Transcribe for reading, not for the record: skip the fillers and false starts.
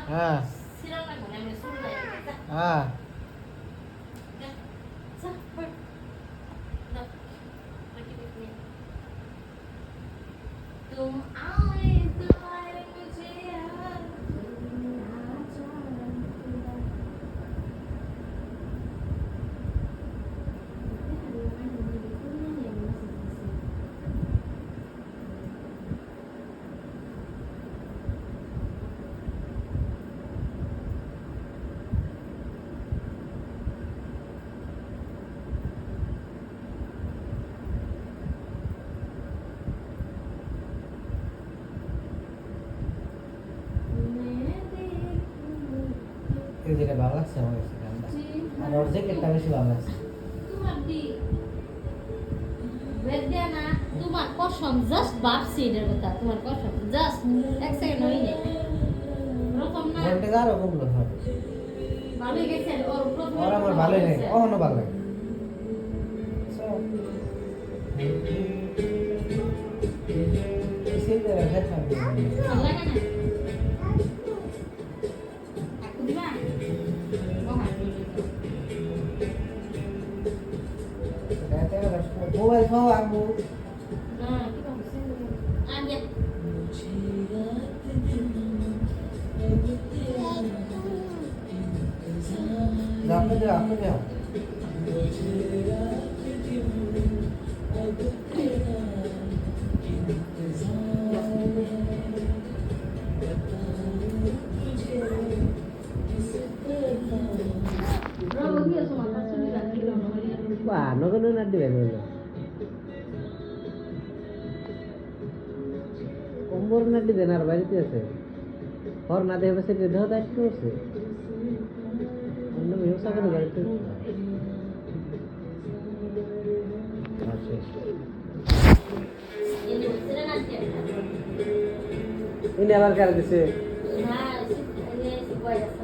হ্যাঁ হ্যাঁ तुम आए तुम्हारे मुझे এই যেটা ভালো লাগছে আমার কাছে গানটা আর ওর জ্যাকেটটা বেশি ভালো লাগছে তোমার দি বেদে না তোমার কসম জাস্ট ভাবছি এর কথা তোমার কসম জাস্ট এক সেকেন্ড হই নাই প্রথম না ভোল্টেজ আরো কমলো হবে ভালোই গেছে ওর প্রথম আর আমার ভালোই নাই কখনো ভালো লাগে সিলতে রাখা থাকবে ভালো লাগে না দিবা মোবাইল ফোন আম্মু না কি বলছিস আগে আপনি যাও নগর না দিবেন কম্বর না দিবেন আর বাড়িতে আছে और ना देवे से विधो दैट टू से अन्य व्यवसाय कर बाड़ीते इन आवर कर दिसे हां ये सिपाही